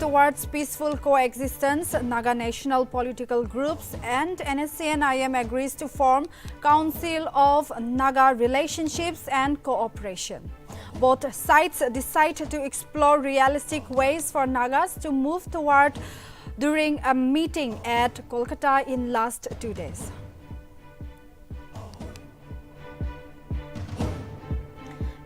towards peaceful coexistence, Naga national political groups and NSCN-IM agrees to form Council of Naga Relationships and Cooperation. Both sides decide to explore realistic ways for Nagas to move toward during a meeting at Kolkata in last 2 days.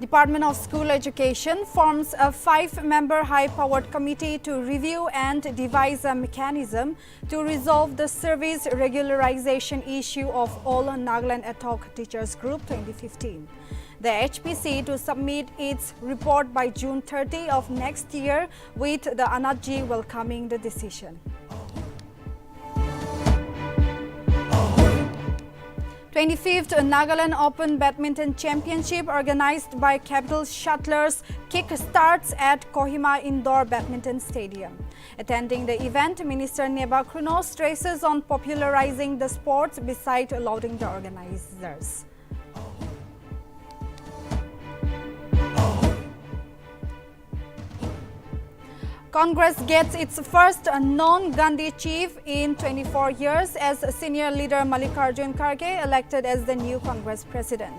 Department of School Education forms a 5-member high-powered committee to review and devise a mechanism to resolve the service regularization issue of all Nagaland ad hoc teachers group 2015. The HPC to submit its report by June 30 of next year, with the Nltv welcoming the decision. 25th Nagaland Open Badminton Championship organized by Capital Shuttlers kick-starts at Kohima Indoor Badminton Stadium. Attending the event, Minister Nebakruno stresses on popularizing the sports beside lauding the organizers. Congress gets its first non-Gandhi chief in 24 years as senior leader Mallikarjun Kharge elected as the new Congress president.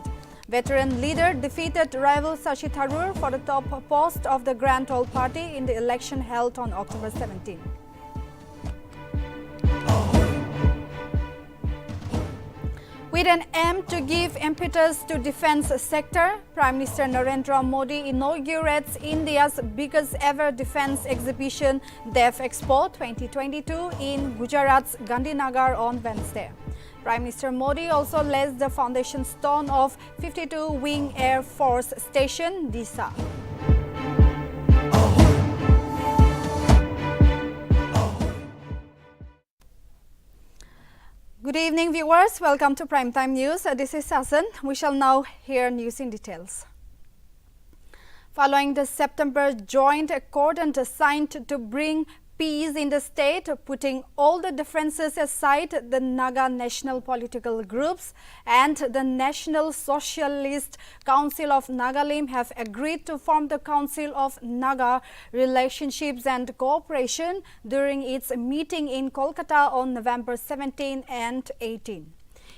Veteran leader defeated rival Shashi Tharoor for the top post of the Grand Old Party in the election held on October 17. With an aim to give impetus to defense sector, Prime Minister Narendra Modi inaugurates India's biggest ever defense exhibition, Dev Expo 2022 in Gujarat's Gandhinagar on Wednesday. Prime Minister Modi also lays the foundation stone of 52 Wing Air Force Station, Disa. Good evening, viewers. Welcome to Primetime News. This is Sasan. We shall now hear news in details. Following the September joint accord signed to bring peace in the state, putting all the differences aside, the Naga national political groups and the National Socialist Council of Nagaland have agreed to form the Council of Naga Relationships and Cooperation during its meeting in Kolkata on November 17 and 18.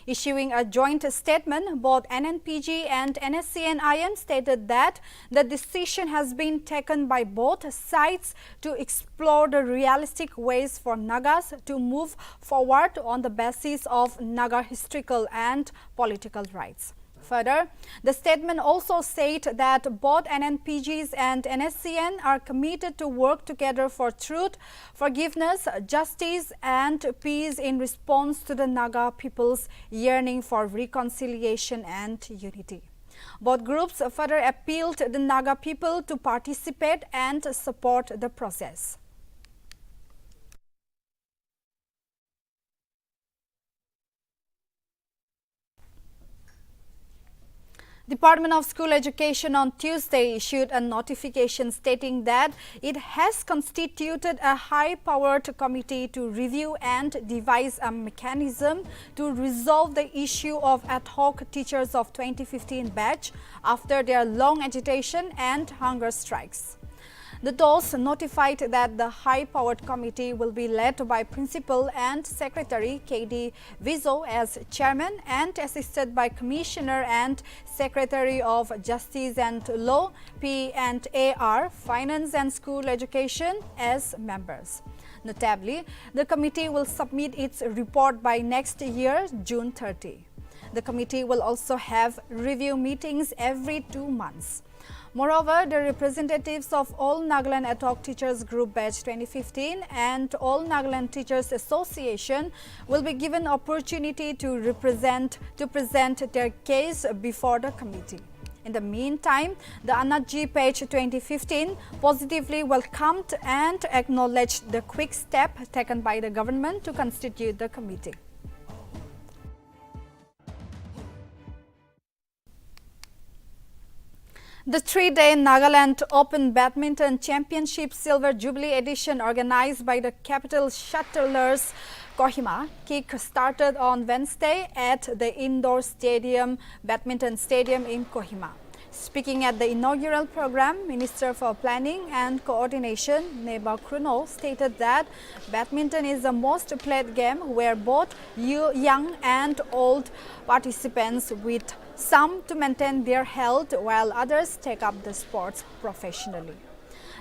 Issuing a joint statement, both NNPG and NSCN-IM stated that the decision has been taken by both sides to explore the realistic ways for Nagas to move forward on the basis of Naga historical and political rights. Further, the statement also said that both NNPGs and NSCN are committed to work together for truth, forgiveness, justice and peace in response to the Naga people's yearning for reconciliation and unity. Both groups further appealed to the Naga people to participate and support the process. Department of School Education on Tuesday issued a notification stating that it has constituted a high-powered committee to review and devise a mechanism to resolve the issue of ad hoc teachers of 2015 batch after their long agitation and hunger strikes. The DOS notified that the high-powered committee will be led by Principal and Secretary K.D. Vizo as chairman and assisted by Commissioner and Secretary of Justice and Law P&AR, Finance and School Education as members. Notably, the committee will submit its report by next year, June 30. The committee will also have review meetings every 2 months. Moreover, the representatives of All Nagaland Ad Hoc Teachers Group Batch 2015 and All Nagaland Teachers Association will be given opportunity to present their case before the committee. In the meantime, the Nltv page 2015 positively welcomed and acknowledged the quick step taken by the government to constitute the committee. The 3-day Nagaland Open Badminton Championship Silver Jubilee Edition organized by the Capital Shuttlers Kohima kick-started on Wednesday at the indoor badminton stadium in Kohima. Speaking at the inaugural program, Minister for Planning and Coordination, Neba Kruno, stated that badminton is the most played game where both young and old participants, with some to maintain their health while others take up the sports professionally.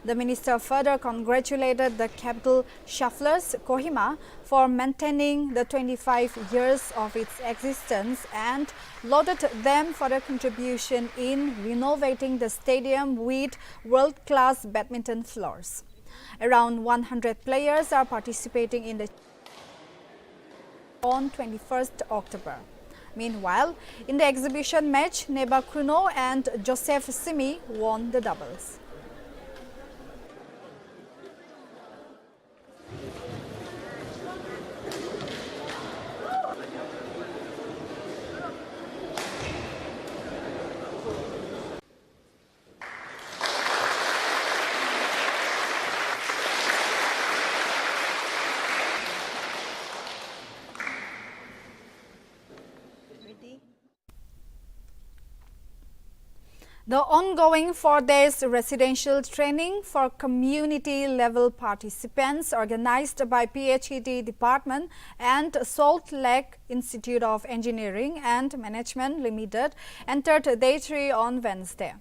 The minister further congratulated the capital shufflers, Kohima, for maintaining the 25 years of its existence and lauded them for their contribution in renovating the stadium with world-class badminton floors. Around 100 players are participating in the on 21st October. Meanwhile, in the exhibition match, Neba Kruno and Joseph Simi won the doubles. The ongoing 4 days residential training for community-level participants organized by PHED Department and Salt Lake Institute of Engineering and Management Limited entered day 3 on Wednesday.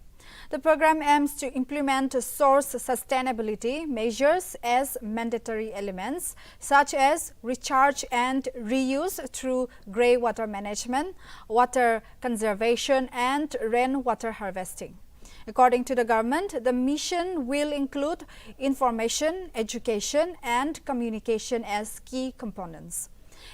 The program aims to implement source sustainability measures as mandatory elements, such as recharge and reuse through grey water management, water conservation and rainwater harvesting. According to the government, the mission will include information, education and communication as key components.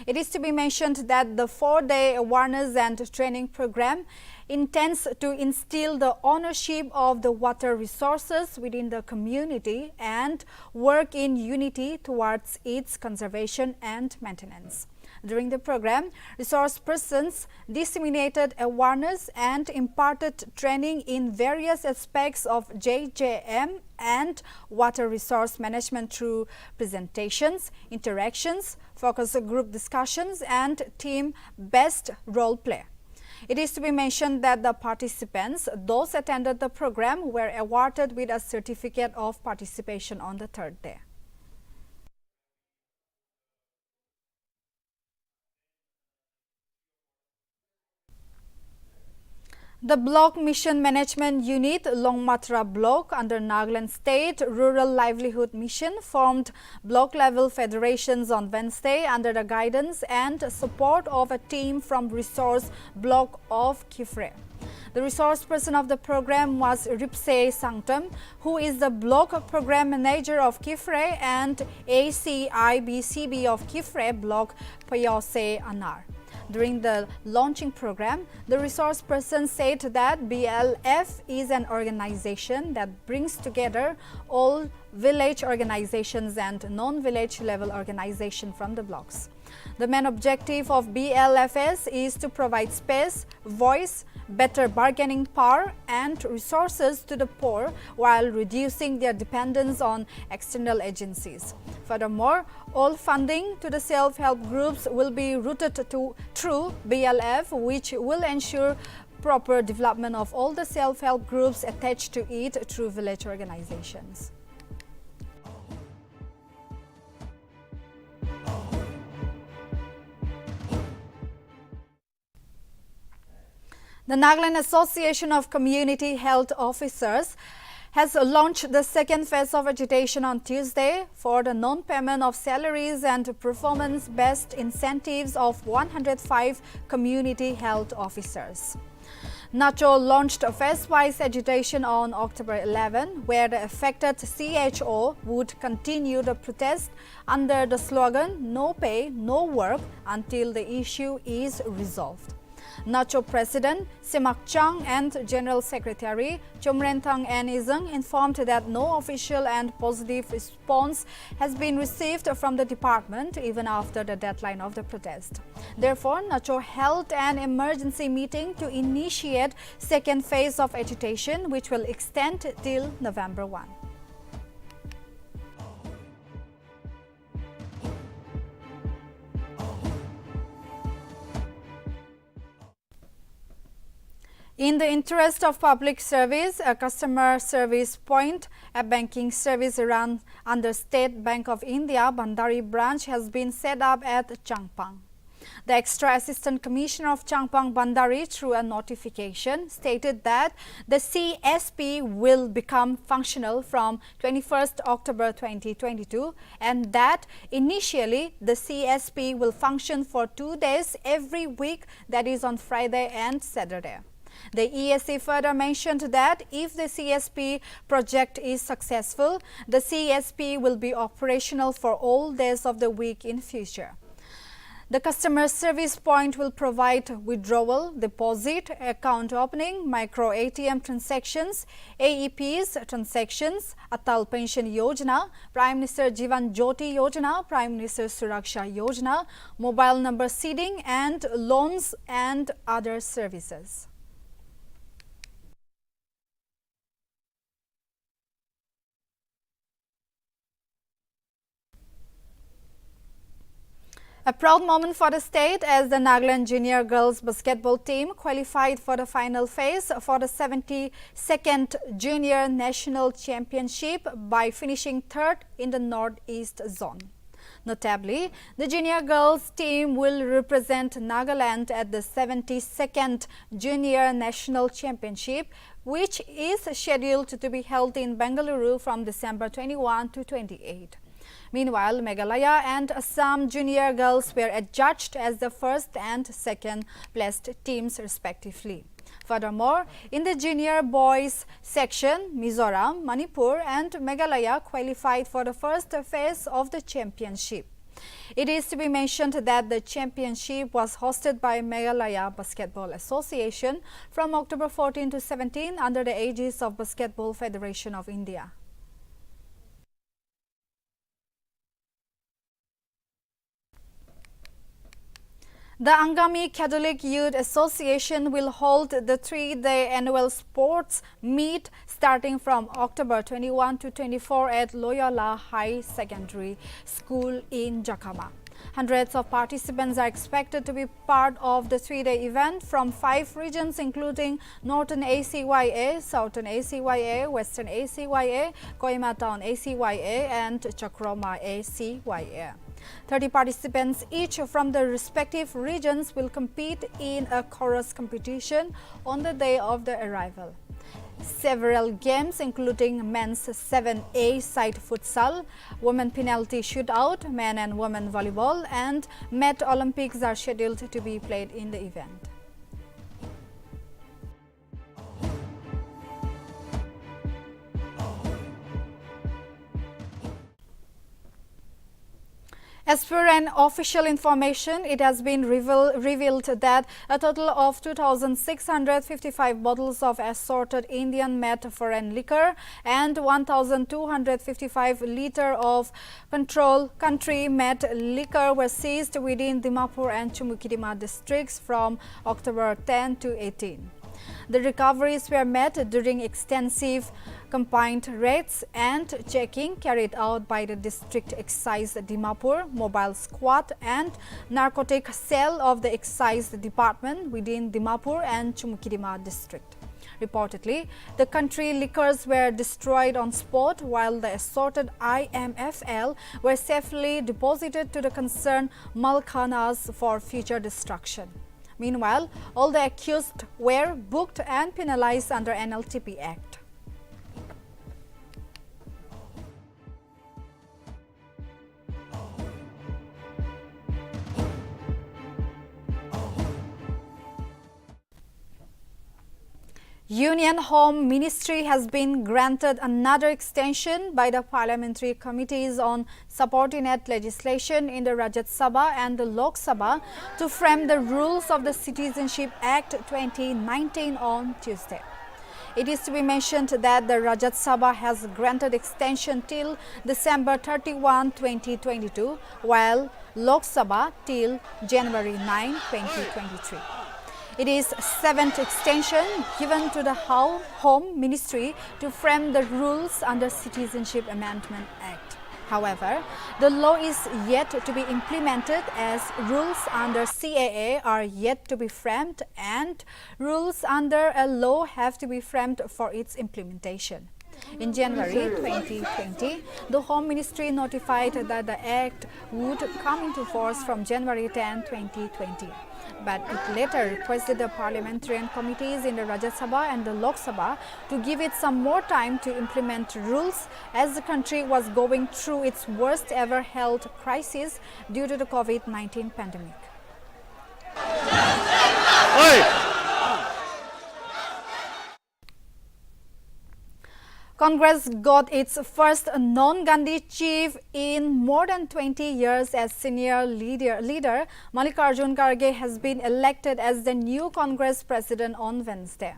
It is to be mentioned that the 4-day awareness and training program intends to instill the ownership of the water resources within the community and work in unity towards its conservation and maintenance. During the program, resource persons disseminated awareness and imparted training in various aspects of JJM and water resource management through presentations, interactions, focus group discussions and team-based role play. It is to be mentioned that the participants, those attended the program, were awarded with a certificate of participation on the 3rd day. The Block Mission Management Unit, Longmatra Block under Nagaland State Rural Livelihood Mission formed block-level federations on Wednesday under the guidance and support of a team from Resource Block of Kifre. The resource person of the program was Ripse Sangtam, who is the Block Program Manager of Kifre and ACIBCB of Kifre Block Payose Anar. During the launching program, the resource person said that BLF is an organization that brings together all village organizations and non-village level organizations from the blocks. The main objective of BLFS is to provide space, voice, better bargaining power and resources to the poor while reducing their dependence on external agencies. Furthermore, all funding to the self-help groups will be routed through BLF, which will ensure proper development of all the self-help groups attached to it through village organizations. The Nagaland Association of Community Health Officers has launched the second phase of agitation on Tuesday for the non-payment of salaries and performance-based incentives of 105 community health officers. NACHO launched a phase-wise agitation on October 11, where the affected CHO would continue the protest under the slogan "No pay, no work" until the issue is resolved. NACHO President Simak Chang and General Secretary Chomrenthang Nizang informed that no official and positive response has been received from the department even after the deadline of the protest. Therefore, NACHO held an emergency meeting to initiate second phase of agitation, which will extend till November 1. In the interest of public service, a customer service point, a banking service run under State Bank of India Bandari branch has been set up at Changpang. The Extra Assistant Commissioner of Changpang Bandari, through a notification, stated that the CSP will become functional from 21st October 2022 and that initially the CSP will function for 2 days every week, that is on Friday and Saturday. The ESC further mentioned that if the CSP project is successful, the CSP will be operational for all days of the week in future. The customer service point will provide withdrawal, deposit, account opening, micro ATM transactions, AEPs transactions, Atal Pension Yojana, Prime Minister Jivan Jyoti Yojana, Prime Minister Suraksha Yojana, mobile number seeding and loans and other services. A proud moment for the state as the Nagaland junior girls basketball team qualified for the final phase for the 72nd Junior National Championship by finishing third in the Northeast Zone. Notably, the junior girls team will represent Nagaland at the 72nd Junior National Championship, which is scheduled to be held in Bengaluru from December 21 to 28. Meanwhile, Meghalaya and Assam junior girls were adjudged as the first and second placed teams respectively. Furthermore, in the junior boys section, Mizoram, Manipur and Meghalaya qualified for the first phase of the championship. It is to be mentioned that the championship was hosted by Meghalaya Basketball Association from October 14 to 17 under the aegis of Basketball Federation of India. The Angami Catholic Youth Association will hold the 3-day annual sports meet starting from October 21 to 24 at Loyola High Secondary School in Jakama. Hundreds of participants are expected to be part of the 3-day event from 5 regions including Northern ACYA, Southern ACYA, Western ACYA, Kohima Town ACYA and Chakroma ACYA. 30 participants each from the respective regions will compete in a chorus competition on the day of the arrival. Several games including men's 7A side futsal, women penalty shootout, men and women volleyball and Met Olympics are scheduled to be played in the event. As per an official information, it has been revealed that a total of 2,655 bottles of assorted Indian made foreign liquor and 1,255 litre of country-made liquor were seized within Dimapur and Chumukidima districts from October 10 to 18. The recoveries were made during extensive combined raids and checking carried out by the District Excise Dimapur Mobile Squad and Narcotic Cell of the Excise Department within Dimapur and Chumukidima district. Reportedly, the country liquors were destroyed on spot while the assorted IMFL were safely deposited to the concerned Malkhanas for future destruction. Meanwhile, all the accused were booked and penalized under Nltv Act. Union Home Ministry has been granted another extension by the parliamentary committees on subordinate legislation in the Rajya Sabha and the Lok Sabha to frame the rules of the Citizenship Act 2019 on Tuesday. It is to be mentioned that the Rajya Sabha has granted extension till December 31, 2022, while Lok Sabha till January 9, 2023. It is 7th extension given to the Home Ministry to frame the rules under Citizenship Amendment Act. However, the law is yet to be implemented as rules under CAA are yet to be framed and rules under a law have to be framed for its implementation. In January 2020, the Home Ministry notified that the Act would come into force from January 10, 2020. But it later requested the parliamentarian committees in the Rajya Sabha and the Lok Sabha to give it some more time to implement rules as the country was going through its worst ever health crisis due to the COVID-19 pandemic. Congress got its first non-Gandhi chief in more than 20 years as senior leader. Mallikarjun Kharge has been elected as the new Congress president on Wednesday.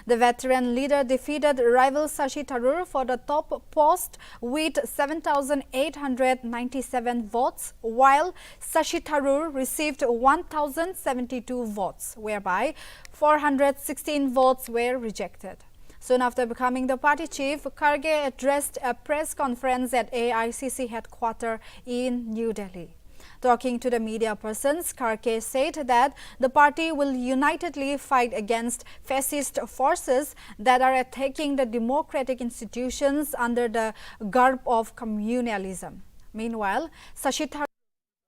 The veteran leader defeated rival Shashi Tharoor for the top post with 7,897 votes, while Shashi Tharoor received 1,072 votes, whereby 416 votes were rejected. Soon after becoming the party chief, Kharge addressed a press conference at AICC headquarters in New Delhi. Talking to the media persons, Kharge said that the party will unitedly fight against fascist forces that are attacking the democratic institutions under the garb of communalism. Meanwhile, Shashi Tharoor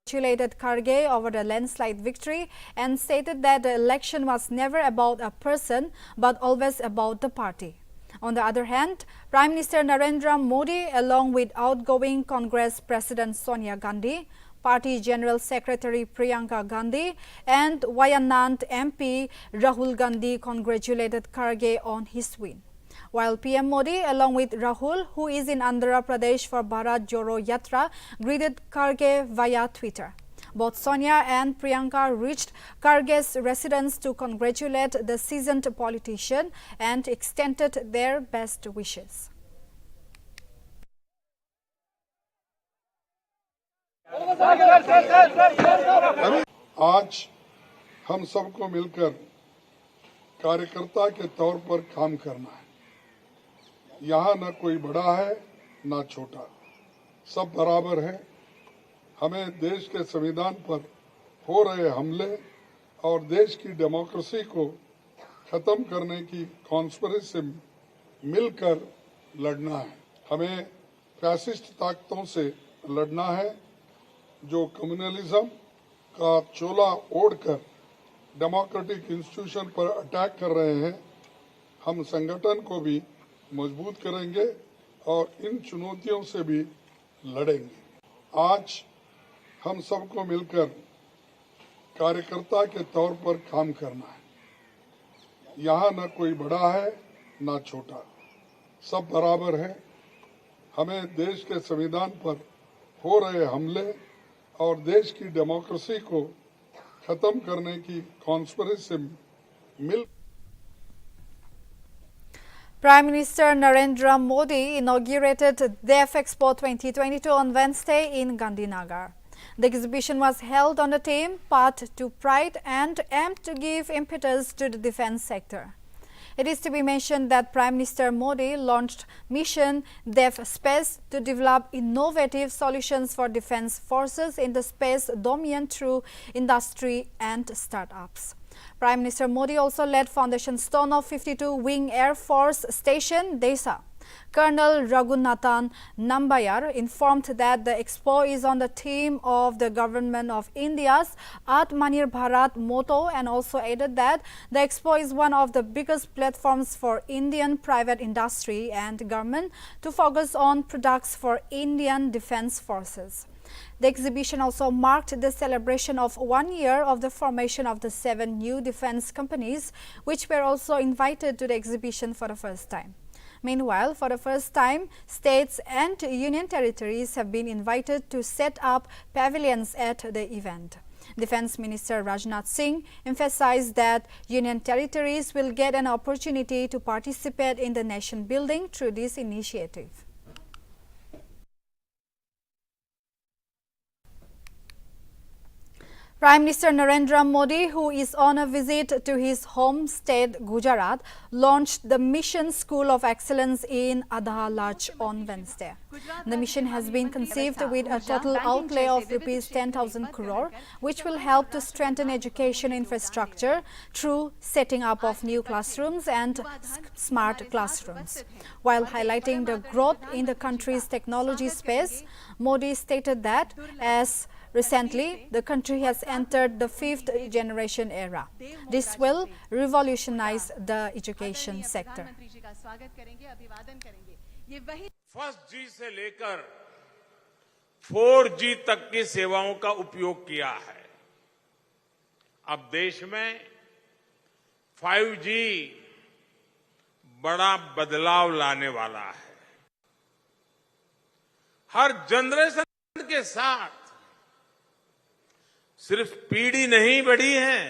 congratulated Kharge over the landslide victory and stated that the election was never about a person but always about the party. On the other hand, Prime Minister Narendra Modi, along with outgoing Congress President Sonia Gandhi, Party General Secretary Priyanka Gandhi and Wayanad MP Rahul Gandhi congratulated Kharge on his win. While PM Modi, along with Rahul, who is in Andhra Pradesh for Bharat Jodo Yatra, greeted Kharge via Twitter. Both Sonia and Priyanka reached Kharge's residence to congratulate the seasoned politician and extended their best wishes. आज हम सबको मिलकर कार्यकर्ता के तौर पर काम करना है। यहाँ न कोई बड़ा है न छोटा, सब बराबर है। हमें देश के संविधान पर हो रहे हमले और देश की डेमोक्रेसी को खत्म करने की कॉन्स्पिरेसी से मिलकर लड़ना है। हमें फैसिस्ट ताकतों से लड़ना है जो कम्युनलिज्म का चोला ओढ़कर डेमोक्रेटिक इंस्टीट्यूशन पर अटैक कर रहे हैं। हम संगठन को भी मजबूत करेंगे और इन चुनौतियों से भी लड़ेंगे। आज हम सबको मिलकर कार्यकर्ता के तौर पर काम करना है। यहाँ न कोई बड़ा है न छोटा, सब बराबर है। हमें देश के संविधान पर हो रहे हमले और देश की डेमोक्रेसी को खत्म करने की कॉन्स्पिरेसी से मिल Prime Minister Narendra Modi inaugurated DEF Expo 2022 on Wednesday in Gandhinagar. The exhibition was held on the theme Path to Pride and aimed to give impetus to the defence sector. It is to be mentioned that Prime Minister Modi launched Mission DEF Space to develop innovative solutions for defence forces in the space domain through industry and startups. Prime Minister Modi also laid foundation stone of 52 Wing Air Force Station, Desa. Colonel Raghunathan Nambayar informed that the expo is on the theme of the Government of India's Atmanirbhar Bharat motto and also added that the expo is one of the biggest platforms for Indian private industry and government to focus on products for Indian defence forces. The exhibition also marked the celebration of 1 year of the formation of the 7 new defence companies, which were also invited to the exhibition for the first time. Meanwhile, for the first time, states and union territories have been invited to set up pavilions at the event. Defence Minister Rajnath Singh emphasized that union territories will get an opportunity to participate in the nation building through this initiative. Prime Minister Narendra Modi, who is on a visit to his home state Gujarat, launched the Mission School of Excellence in Adhalaj on Wednesday. The mission has been conceived with a total outlay of Rs 10,000 crore, which will help to strengthen education infrastructure through setting up of new classrooms and smart classrooms. While highlighting the growth in the country's technology space, Modi stated that as recently, the country has entered the fifth generation era. This will revolutionize the education sector. First G से लेकर 4G तक की सेवाओं का उपयोग किया है। अब देश में 5G बड़ा बदलाव लाने वाला है। हर जनरेशन के साथ सिर्फ पीढ़ी नहीं बढ़ी है,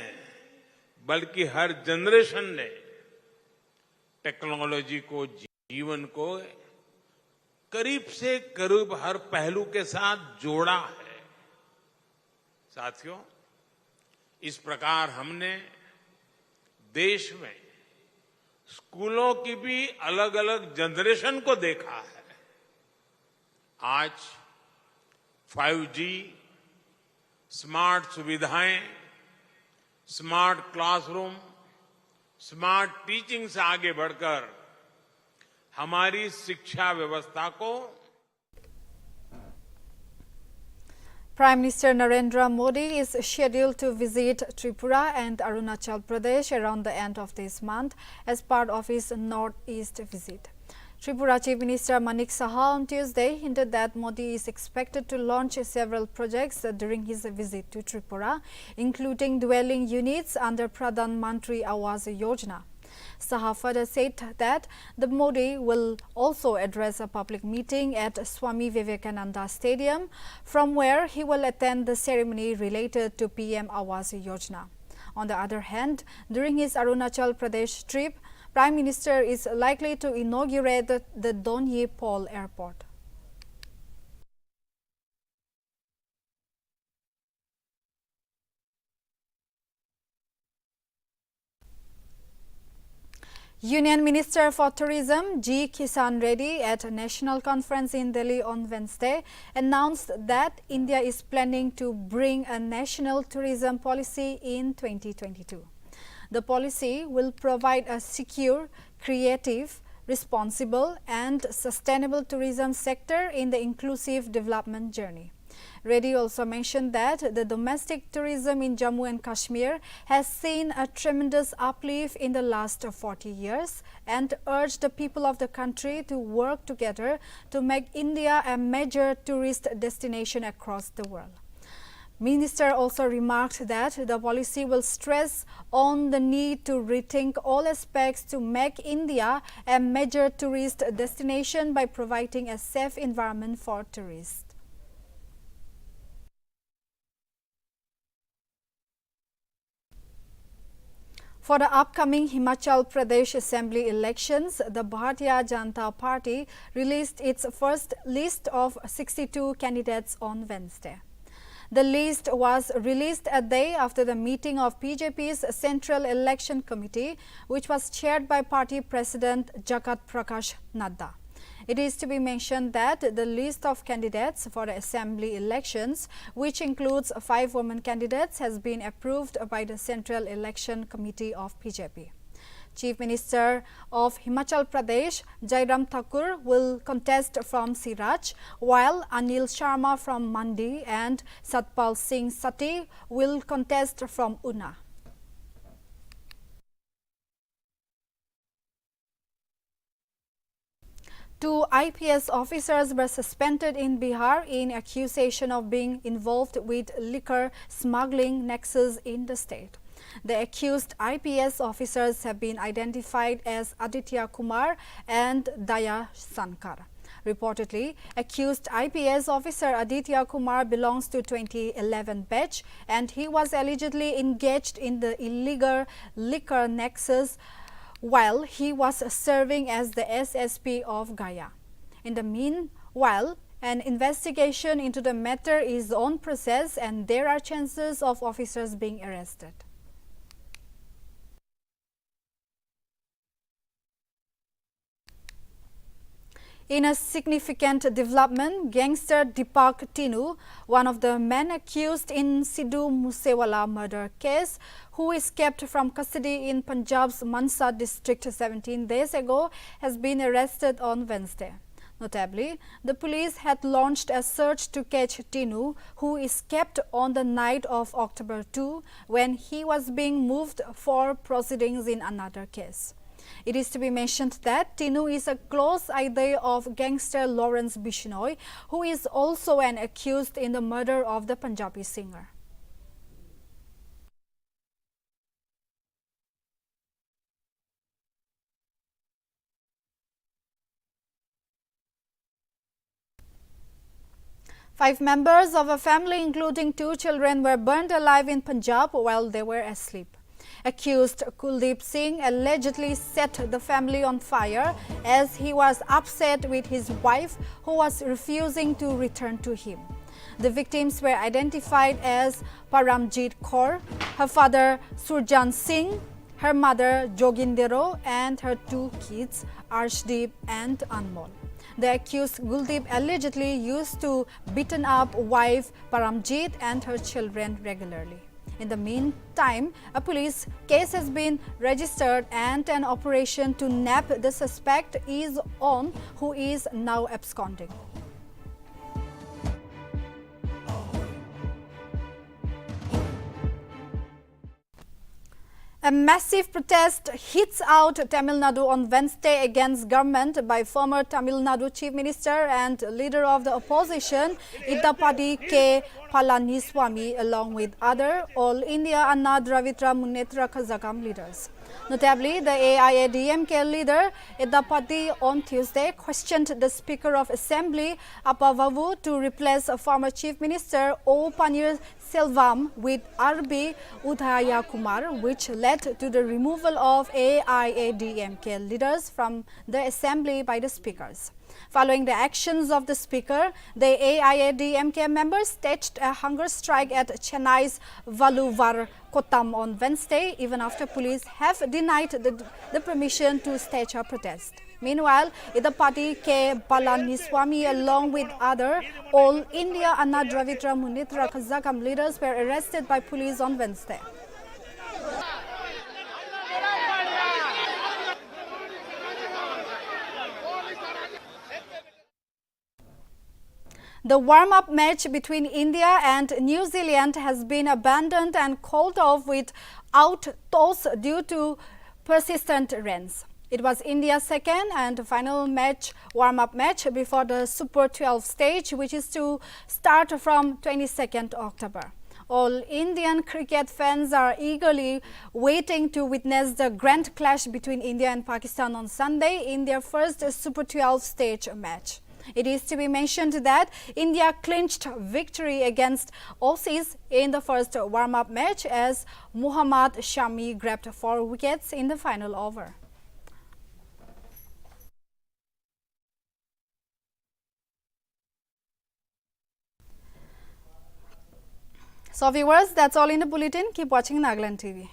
बल्कि हर जनरेशन ने टेक्नोलॉजी को, जीवन को करीब से करीब हर पहलू के साथ जोड़ा है। साथियों, इस प्रकार हमने देश में स्कूलों की भी अलग अलग जनरेशन को देखा है। आज 5G, स्मार्ट सुविधाएं, स्मार्ट क्लासरूम, स्मार्ट टीचिंग से आगे बढ़कर हमारी शिक्षा व्यवस्था को Prime Minister Narendra Modi is scheduled to visit Tripura and Arunachal Pradesh around the end of this month as part of his northeast visit. Tripura Chief Minister Manik Saha on Tuesday hinted that Modi is expected to launch several projects during his visit to Tripura, including dwelling units under Pradhan Mantri Awas Yojana. Saha further said that the Modi will also address a public meeting at Swami Vivekananda Stadium, from where he will attend the ceremony related to PM Awas Yojana. On the other hand, during his Arunachal Pradesh trip, Prime Minister is likely to inaugurate the Donyi Pol Airport. Union Minister for Tourism G. Kishan Reddy at a national conference in Delhi on Wednesday announced that India is planning to bring a national tourism policy in 2022. The policy will provide a secure, creative, responsible and sustainable tourism sector in the inclusive development journey. Reddy also mentioned that the domestic tourism in Jammu and Kashmir has seen a tremendous uplift in the last 40 years and urged the people of the country to work together to make India a major tourist destination across the world. Minister also remarked that the policy will stress on the need to rethink all aspects to make India a major tourist destination by providing a safe environment for tourists. For the upcoming Himachal Pradesh Assembly elections, the Bharatiya Janata Party released its first list of 62 candidates on Wednesday. The list was released a day after the meeting of BJP's Central Election Committee, which was chaired by party president Jagat Prakash Nada. It is to be mentioned that the list of candidates for the assembly elections, which includes 5 women candidates, has been approved by the Central Election Committee of BJP. Chief Minister of Himachal Pradesh, Jairam Thakur, will contest from Siraj, while Anil Sharma from Mandi and Satpal Singh Sati will contest from Una. Two IPS officers were suspended in Bihar in accusation of being involved with liquor smuggling nexus in the state. The accused IPS officers have been identified as Aditya Kumar and Daya Sankar. Reportedly, accused IPS officer Aditya Kumar belongs to 2011 batch and he was allegedly engaged in the illegal liquor nexus while he was serving as the SSP of Gaya. In the meanwhile, An investigation into the matter is on process and there are chances of officers being arrested. In a significant development, gangster Deepak Tinu, one of the men accused in Sidhu Musewala murder case, who escaped from custody in Punjab's Mansa district 17 days ago, has been arrested on Wednesday. Notably, the police had launched a search to catch Tinu, who escaped on the night of October 2 when he was being moved for proceedings in another case. It is to be mentioned that Tinu is a close ally of gangster Lawrence Bishnoi, who is also an accused in the murder of the Punjabi singer. Five members of a family, including 2 children, were burned alive in Punjab while they were asleep. Accused Kuldeep Singh allegedly set the family on fire as he was upset with his wife, who was refusing to return to him. The victims were identified as Paramjit Kaur, her father Surjan Singh, her mother Jogindero, and her 2 kids Arshdeep and Anmol. The accused Guldeep allegedly used to beaten up wife Paramjit and her children regularly. In the meantime, a police case has been registered and an operation to nab the suspect is on, who is now absconding. A massive protest hits out Tamil Nadu on Wednesday against government by former Tamil Nadu Chief Minister and leader of the opposition, Idapadi K. Palaniswamy, along with other All India Anna Dravitra Munnetra Kazhagam leaders. Notably, the AIADMK leader Idapadi on Tuesday questioned the Speaker of Assembly Appavavu to replace former Chief Minister O. Selvam with RB Udhaya Kumar, which led to the removal of AIADMK leaders from the assembly by the speakers. Following the actions of the speaker, the AIADMK members staged a hunger strike at Chennai's Valuvar Kottam on Wednesday, even after police have denied the permission to stage a protest. Meanwhile, Idapati K. Palaniswamy, along with other All India Anna Dravitra Munnetra Kazhagam leaders, were arrested by police on Wednesday. The warm-up match between India and New Zealand has been abandoned and called off without toss due to persistent rains. It was India's second and final warm-up match before the Super 12 stage, which is to start from 22nd October. All Indian cricket fans are eagerly waiting to witness the grand clash between India and Pakistan on Sunday in their first Super 12 stage match. It is to be mentioned that India clinched victory against Aussies in the first warm-up match as Muhammad Shami grabbed 4 wickets in the final over. So viewers, that's all in the bulletin. Keep watching Nagaland TV.